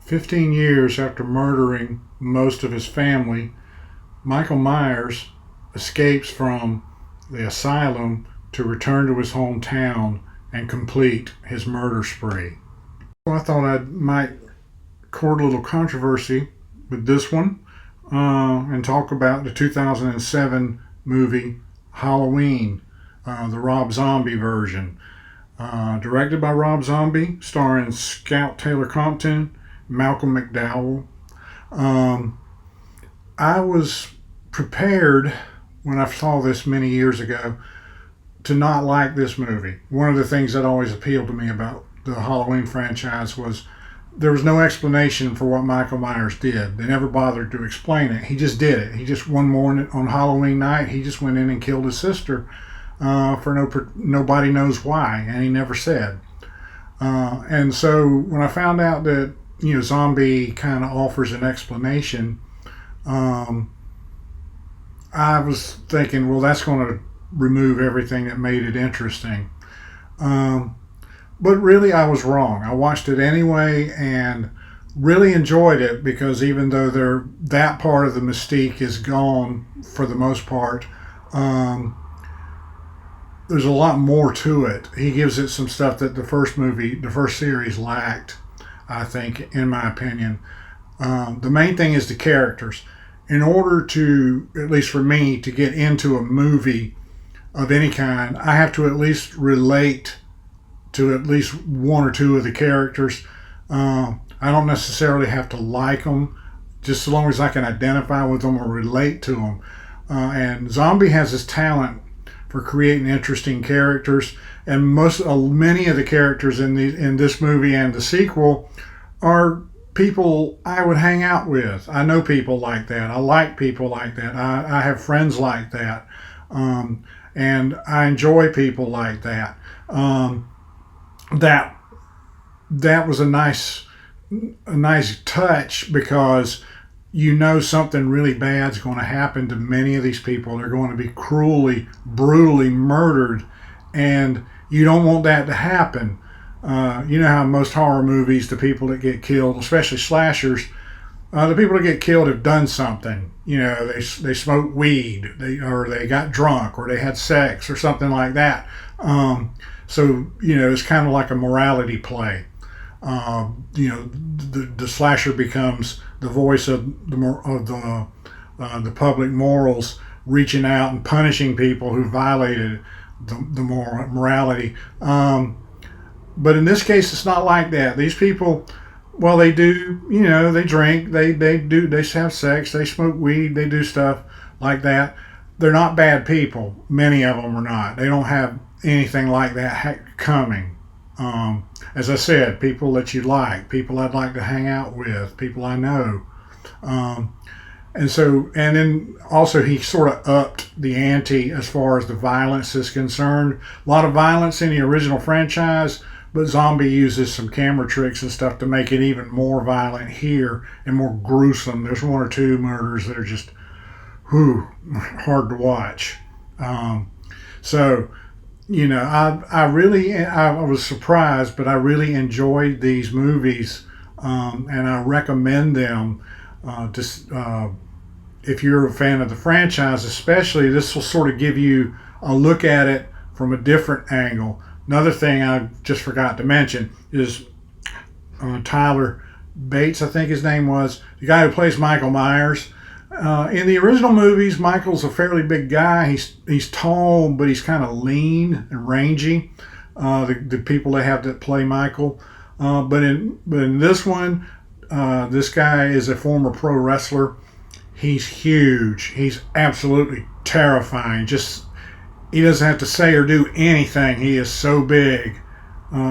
15 years after murdering most of his family, Michael Myers escapes from the asylum to return to his hometown and complete his murder spree. So I thought I might court a little controversy with this one and talk about the 2007 movie Halloween, the Rob Zombie version. Directed by Rob Zombie, starring Scout Taylor Compton, Malcolm McDowell. I was prepared when I saw this many years ago to not like this movie. One of the things that always appealed to me about the Halloween franchise was there was no explanation for what Michael Myers did. They never bothered to explain it. He just did it. He just one morning on Halloween night, he just went in and killed his sister for nobody knows why, and he never said. And so when I found out that Zombie kind of offers an explanation, I was thinking, well, that's going to remove everything that made it interesting. But really, I was wrong. I watched it anyway and really enjoyed it because even though that part of the mystique is gone for the most part, there's a lot more to it. He gives it some stuff that the first series lacked, I think, in my opinion. The main thing is the characters. In order to, at least for me, to get into a movie of any kind, I have to at least relate to at least one or two of the characters. I don't necessarily have to like them, just as long as I can identify with them or relate to them. And Zombie has this talent for creating interesting characters, and many of the characters in this movie and the sequel are people I would hang out with. I know people like that. I like people like that. I have friends like that, and I enjoy people like that. That was a nice touch because something really bad is going to happen to many of these people. They're going to be cruelly, brutally murdered, and you don't want that to happen. You know how in most horror movies, the people that get killed, especially slashers, the people that get killed have done something. They smoked weed, or they got drunk, or they had sex, or something like that. So it's kind of like a morality play. The slasher becomes the voice of the public morals, reaching out and punishing people who violated the morality. But in this case, it's not like that. These people, well, they do, they drink, they have sex, they smoke weed, they do stuff like that. They're not bad people. Many of them are not. They don't have anything like that coming. As I said, people that you like, people I'd like to hang out with, people I know. And then also he sort of upped the ante as far as the violence is concerned. A lot of violence in the original franchise, but Zombie uses some camera tricks and stuff to make it even more violent here and more gruesome. There's one or two murders that are just, hard to watch. I was surprised, but I really enjoyed these movies, and I recommend them. If you're a fan of the franchise, especially, this will sort of give you a look at it from a different angle. Another thing I just forgot to mention is Tyler Bates, I think his name was, the guy who plays Michael Myers. In the original movies, Michael's a fairly big guy. He's tall, but he's kind of lean and rangy. The people they have that play Michael, but in this one, this guy is a former pro wrestler. He's huge. He's absolutely terrifying. He doesn't have to say or do anything. He is so big,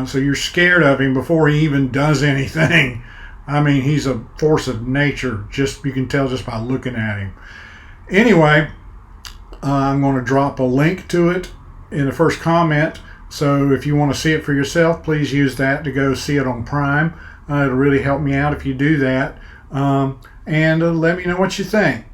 so you're scared of him before he even does anything. I mean, he's a force of nature. You can tell just by looking at him. Anyway, I'm going to drop a link to it in the first comment. So if you want to see it for yourself, please use that to go see it on Prime. It'll really help me out if you do that. And let me know what you think.